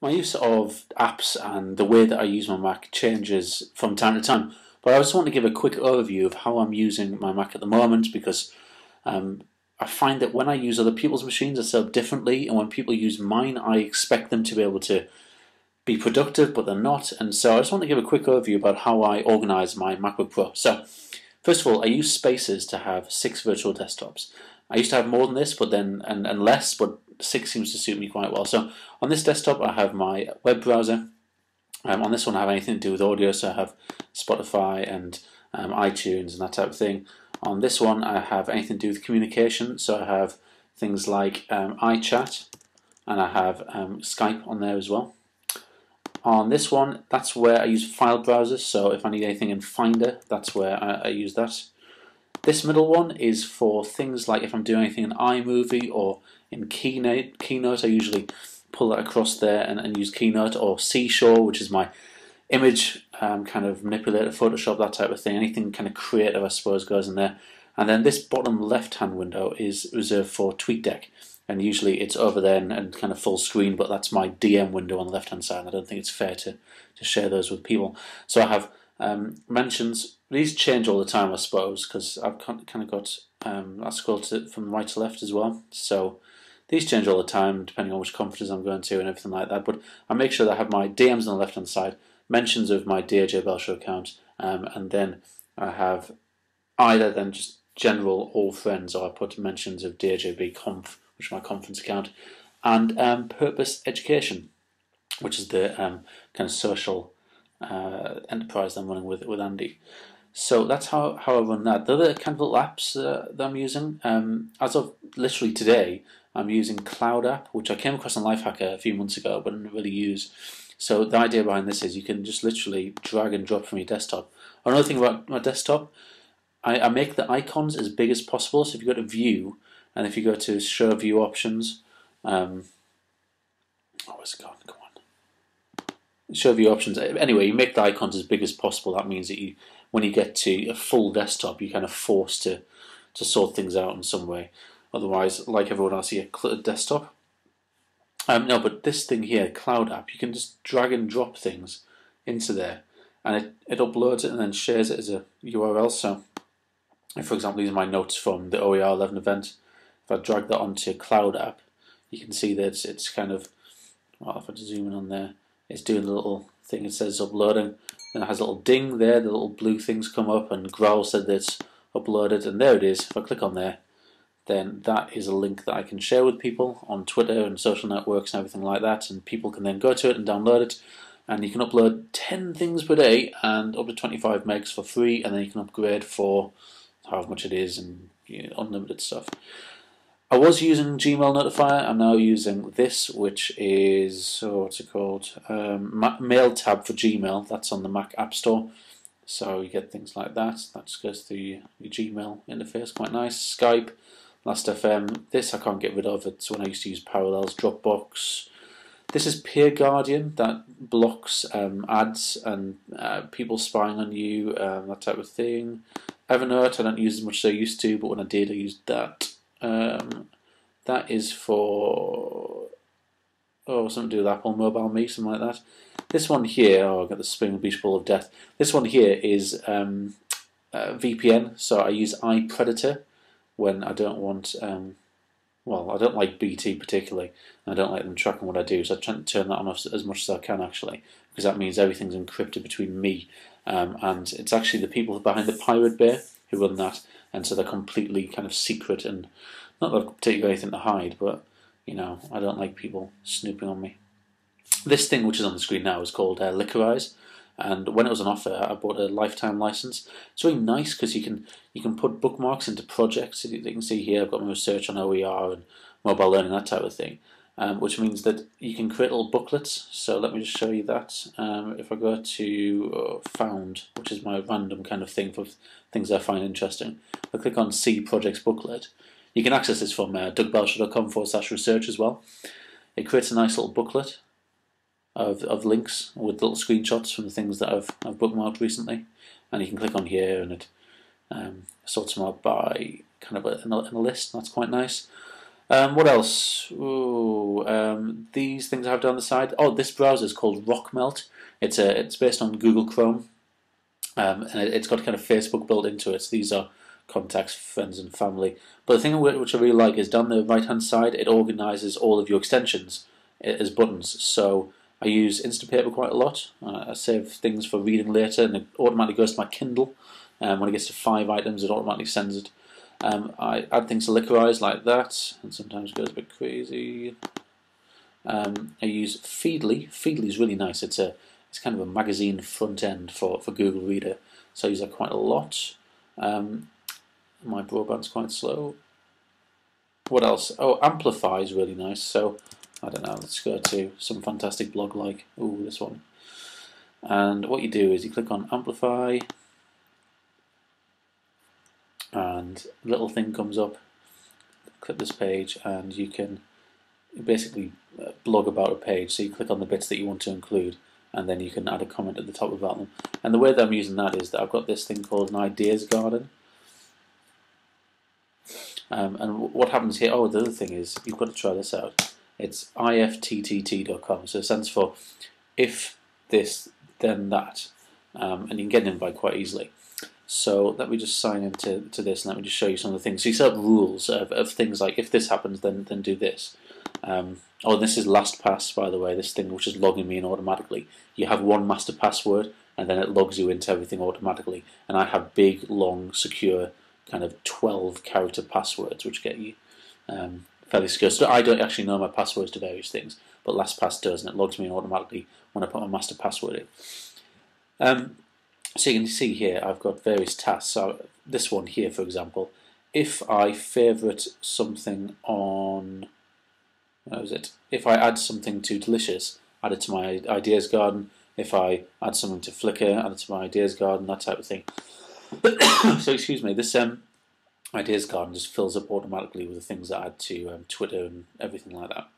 My use of apps and the way that I use my Mac changes from time to time, but I just want to give a quick overview of how I'm using my Mac at the moment because I find that when I use other people's machines, I set up differently, and when people use mine, I expect them to be able to be productive, but they're not. And so I just want to give a quick overview about how I organize my MacBook Pro. So, first of all, I use Spaces to have 6 virtual desktops. I used to have more than this, but then and less, but 6 seems to suit me quite well. So on this desktop, I have my web browser. On this one, I have anything to do with audio, so I have Spotify and iTunes and that type of thing. On this one, I have anything to do with communication, so I have things like iChat, and I have Skype on there as well. On this one, that's where I use file browsers, so if I need anything in Finder, that's where I use that. This middle one is for things like if I'm doing anything in iMovie or in Keynote, I usually pull that across there and use Keynote, or Seashore, which is my image kind of manipulator, Photoshop, that type of thing. Anything kind of creative, I suppose, goes in there. And then this bottom left-hand window is reserved for TweetDeck, and usually it's over there and kind of full screen, but that's my DM window on the left-hand side. I don't think it's fair to share those with people. So I have mentions. These change all the time, I suppose, because I've kind of got I scroll from right to left as well. So these change all the time depending on which conferences I'm going to and everything like that. But I make sure that I have my DMs on the left-hand side, mentions of my DJ Bell Show account, and then I have either then just general all friends, or I put mentions of DJB Conf, which is my conference account, and Purpose Education, which is the kind of social enterprise that I'm running with Andy. So that's how I run that. The other kind of little apps that I'm using, as of literally today, I'm using Cloud App, which I came across on Lifehacker a few months ago, but didn't really use. So the idea behind this is you can just literally drag and drop from your desktop. Another thing about my desktop, I make the icons as big as possible. So if you go to View, and if you go to Show View Options, where's it gone? Come on. Show View Options. Anyway, you make the icons as big as possible. That means that when you get to a full desktop, you're kind of forced to sort things out in some way. Otherwise, like everyone else, you get cluttered desktop. No, but this thing here, Cloud App, you can just drag and drop things into there, and it uploads it and then shares it as a URL. So, if, for example, these are my notes from the OER 11 event. If I drag that onto Cloud App, you can see that it's kind of, well, if I just zoom in on there, it's doing a little thing. It says uploading, and it has a little ding there. The little blue things come up, and Growl said that it's uploaded, and there it is. If I click on there, then that is a link that I can share with people on Twitter and social networks and everything like that, and people can then go to it and download it, and you can upload 10 things per day and up to 25 megs for free, and then you can upgrade for however much it is, and unlimited stuff. I was using Gmail Notifier. I'm now using this, which is, what's it called? Mail tab for Gmail. That's on the Mac App Store. So you get things like that. That just goes through your Gmail interface. Quite nice. Skype, Last.fm. This I can't get rid of. It's when I used to use Parallels. Dropbox. This is Peer Guardian. That blocks ads and people spying on you, that type of thing. Evernote, I don't use as much as I used to, but when I did, I used that. That is for something to do with Apple Mobile Me, something like that. This one here, I've got the Spring Beach Ball of Death. This one here is VPN, so I use iPredator when I don't want, I don't like BT particularly, and I don't like them tracking what I do, so I try to turn that on as much as I can actually, because that means everything's encrypted between me and it's actually the people behind the Pirate Bay who run that, and so they're completely kind of secret, and not that I've particularly anything to hide, but I don't like people snooping on me. This thing, which is on the screen now, is called Licorize, and when it was on offer, I bought a lifetime license. It's really nice because you can put bookmarks into projects. You can see here I've got my research on OER and mobile learning, that type of thing, which means that you can create little booklets. So let me just show you that. If I go to Found, which is my random kind of thing for things I find interesting, I click on See Projects Booklet. You can access this from dougbelshaw.com/research as well. It creates a nice little booklet of links with little screenshots from the things that I've bookmarked recently, and you can click on here and it sorts them out by kind of in a list. That's quite nice. What else? Ooh, these things I have down the side. Oh, this browser is called Rockmelt. It's based on Google Chrome, and it's got kind of Facebook built into it. So these are contacts, friends, and family. But the thing which I really like is down the right hand side, it organises all of your extensions as buttons. So I use Instapaper quite a lot. I save things for reading later, and it automatically goes to my Kindle. When it gets to 5 items, it automatically sends it. I add things to Licorice like that, and sometimes it goes a bit crazy. I use Feedly. Feedly is really nice. It's kind of a magazine front end for Google Reader, so I use that quite a lot. My broadband's quite slow. What else? Oh, Amplify is really nice. So I don't know. Let's go to some fantastic blog like this one. And what you do is you click on Amplify, and a little thing comes up. Click this page, and you can basically blog about a page. So you click on the bits that you want to include, and then you can add a comment at the top about them. And the way that I'm using that is that I've got this thing called an ideas garden. And what happens here? Oh, the other thing is you've got to try this out. It's ifttt.com. So it stands for if this then that, and you can get an invite quite easily. So let me just sign into this, and let me just show you some of the things. So you set up rules of things like if this happens, then do this. Oh, this is LastPass, by the way. This thing which is logging me in automatically. You have one master password, and then it logs you into everything automatically. And I have big, long, secure, kind of 12-character passwords, which get you fairly secure. So I don't actually know my passwords to various things, but LastPass does, and it logs me in automatically when I put my master password in. So you can see here I've got various tasks. So this one here, for example, if I favourite something on, what was it? If I add something to Delicious, add it to my ideas garden. If I add something to Flickr, add it to my ideas garden, that type of thing. So excuse me, this ideas garden just fills up automatically with the things that I add to Twitter and everything like that.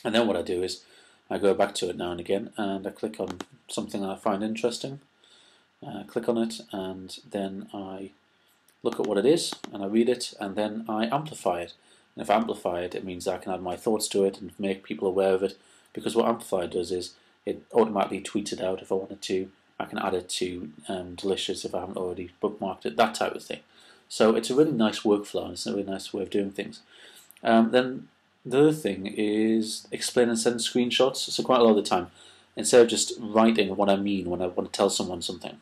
And then what I do is I go back to it now and again, and I click on something that I find interesting. Click on it, and then I look at what it is, and I read it, and then I amplify it. And if I amplify it, it means I can add my thoughts to it and make people aware of it, because what Amplify does is it automatically tweets it out if I wanted to. I can add it to Delicious if I haven't already bookmarked it, that type of thing. So it's a really nice workflow, and it's a really nice way of doing things. Then the other thing is explain and send screenshots. So quite a lot of the time, instead of just writing what I mean when I want to tell someone something,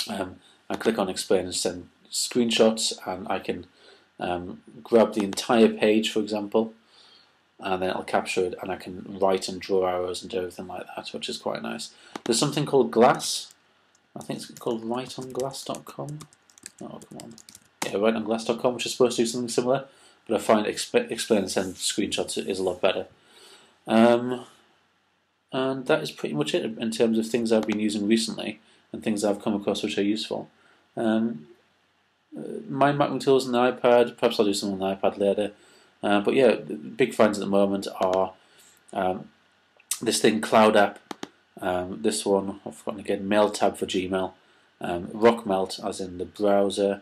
I click on explain and send screenshots, and I can grab the entire page, for example, and then I'll capture it, and I can write and draw arrows and do everything like that, which is quite nice. There's something called Glass. I think it's called writeonglass.com. Oh, come on. Yeah, writeonglass.com, which is supposed to do something similar, but I find explain and send screenshots is a lot better. And that is pretty much it in terms of things I've been using recently and things I've come across which are useful. My Mac tools on the iPad, perhaps I'll do something on the iPad later. But yeah, the big finds at the moment are this thing, Cloud App, this one, I've forgotten again, MailTab for Gmail, Rockmelt as in the browser,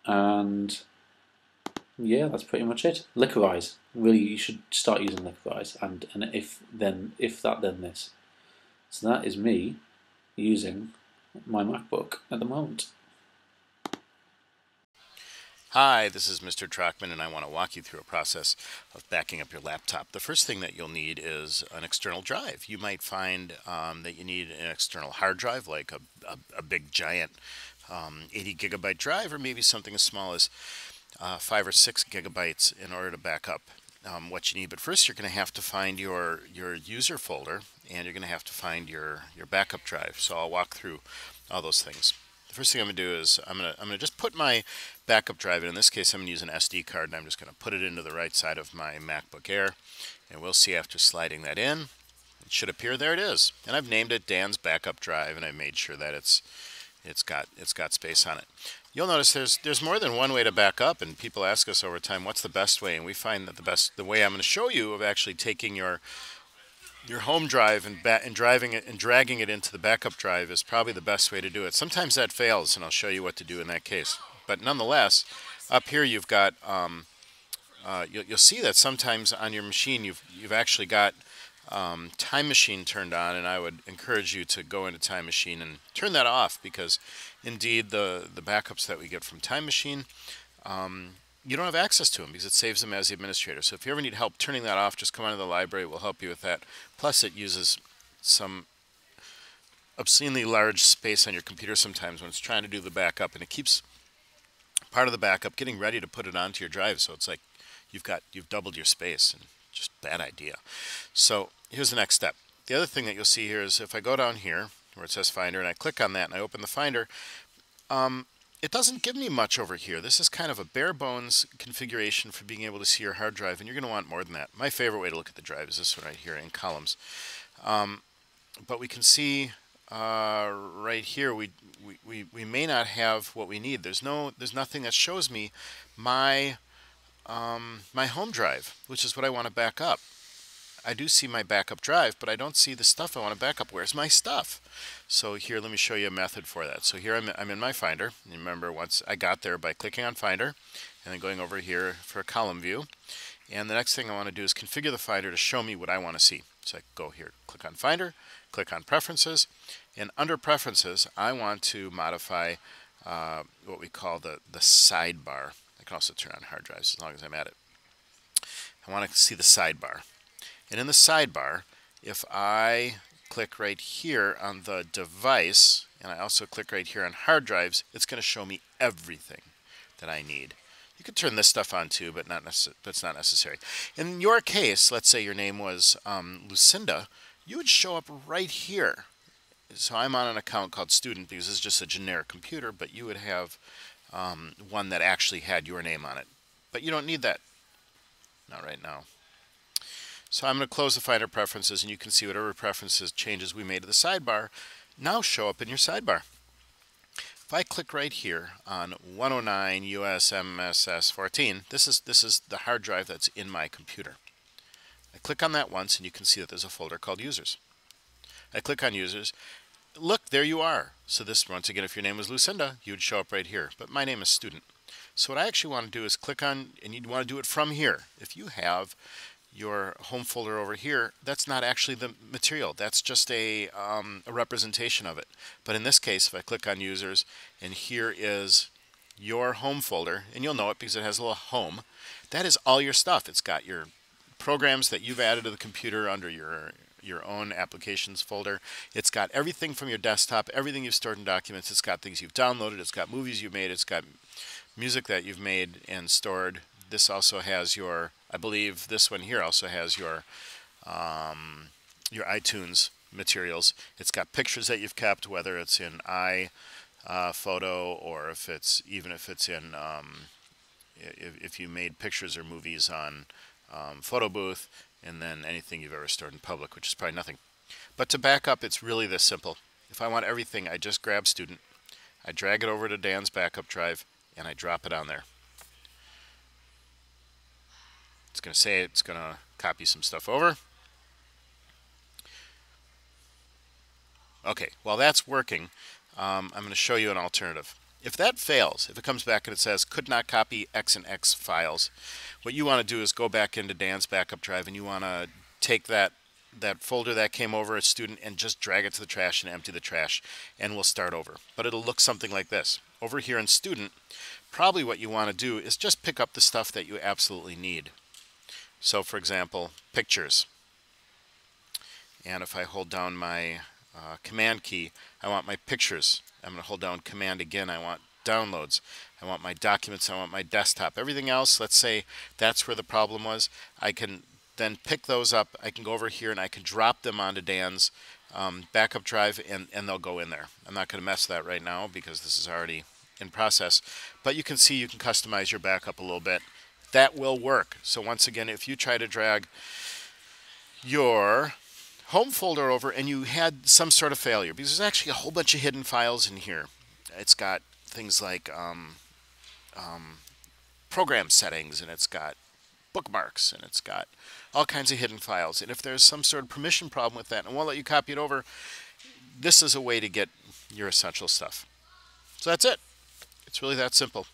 and yeah, that's pretty much it. Licorice, really, you should start using Licorice, and if that, then this. So that is me using my MacBook at the moment. Hi, this is Mr. Trockman, and I want to walk you through a process of backing up your laptop. The first thing that you'll need is an external drive. You might find that you need an external hard drive, like a big giant 80 gigabyte drive, or maybe something as small as 5 or 6 gigabytes in order to back up what you need. But first, you're going to have to find your user folder, and you're going to have to find your backup drive. So I'll walk through all those things. First thing I'm going to do is I'm going to just put my backup drive in. In this case, I'm going to use an SD card, and I'm just going to put it into the right side of my MacBook Air. And we'll see after sliding that in. It should appear. There it is. And I've named it Dan's Backup Drive, and I made sure that it's got space on it. You'll notice there's more than one way to back up, and people ask us over time, what's the best way? And we find that the way I'm going to show you of actually taking your home drive and dragging it into the backup drive is probably the best way to do it. Sometimes that fails, and I'll show you what to do in that case. But nonetheless, up here you've got you'll see that sometimes on your machine you've actually got Time Machine turned on, and I would encourage you to go into Time Machine and turn that off, because indeed the backups that we get from Time Machine, you don't have access to them because it saves them as the administrator. So if you ever need help turning that off, just come onto the library. We'll help you with that. Plus, it uses some obscenely large space on your computer sometimes when it's trying to do the backup, and it keeps part of the backup getting ready to put it onto your drive. So it's like you've doubled your space, and just bad idea. So here's the next step. The other thing that you'll see here is if I go down here where it says Finder and I click on that and I open the Finder, it doesn't give me much over here. This is kind of a bare bones configuration for being able to see your hard drive, and you're going to want more than that. My favorite way to look at the drive is this one right here in columns. But we can see right here we may not have what we need. There's nothing that shows me my my home drive, which is what I want to back up. I do see my backup drive, but I don't see the stuff I want to back up. Where's my stuff? So here, let me show you a method for that. So here I'm in my Finder. And remember, once I got there by clicking on Finder and then going over here for a column view. And the next thing I want to do is configure the Finder to show me what I want to see. So I go here, click on Finder, click on Preferences, and under Preferences, I want to modify what we call the sidebar. I can also turn on hard drives as long as I'm at it. I want to see the sidebar. And in the sidebar, if I click right here on the device, and I also click right here on hard drives, it's going to show me everything that I need. You could turn this stuff on too, but that's not necessary. In your case, let's say your name was Lucinda, you would show up right here. So I'm on an account called Student because this is just a generic computer, but you would have one that actually had your name on it. But you don't need that. Not right now. So I'm going to close the Finder Preferences, and you can see whatever preferences changes we made to the sidebar now show up in your sidebar. If I click right here on 109 US MSS 14, this is the hard drive that's in my computer. I click on that once, and you can see that there's a folder called Users. I click on Users. Look, there you are. So this, once again, if your name was Lucinda, you would show up right here. But my name is Student. So what I actually want to do is click on, and you'd want to do it from here. If you have your home folder over here, that's not actually the material. That's just a representation of it. But in this case, if I click on Users, and here is your home folder, and you'll know it because it has a little home, that is all your stuff. It's got your programs that you've added to the computer under your own applications folder. It's got everything from your desktop, everything you've stored in documents. It's got things you've downloaded. It's got movies you've made. It's got music that you've made and stored. This also has your, I believe this one here also has your iTunes materials. It's got pictures that you've kept, whether it's in iPhoto or if it's in if you made pictures or movies on Photo Booth, and then anything you've ever stored in public, which is probably nothing. But to back up, it's really this simple. If I want everything, I just grab Student, I drag it over to Dan's backup drive, and I drop it on there. It's going to say it's going to copy some stuff over. Okay, while that's working, I'm going to show you an alternative. If that fails, if it comes back and it says could not copy X and X files, what you want to do is go back into Dan's backup drive, and you want to take that folder that came over as Student and just drag it to the trash and empty the trash, and we'll start over. But it'll look something like this. Over here in Student, probably what you want to do is just pick up the stuff that you absolutely need. So for example, pictures. And if I hold down my Command key, I want my pictures. I'm going to hold down Command again. I want downloads. I want my documents. I want my desktop. Everything else, let's say that's where the problem was. I can then pick those up. I can go over here and I can drop them onto Dan's backup drive, and they'll go in there. I'm not going to mess with that right now because this is already in process. But you can see you can customize your backup a little bit. That will work. So once again, if you try to drag your home folder over and you had some sort of failure, because there's actually a whole bunch of hidden files in here. It's got things like program settings, and it's got bookmarks, and it's got all kinds of hidden files. And if there's some sort of permission problem with that and won't let you copy it over, this is a way to get your essential stuff. So that's it. It's really that simple.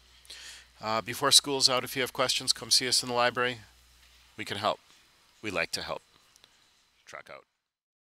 Before school's out, if you have questions, come see us in the library. We can help. We like to help. Truck out.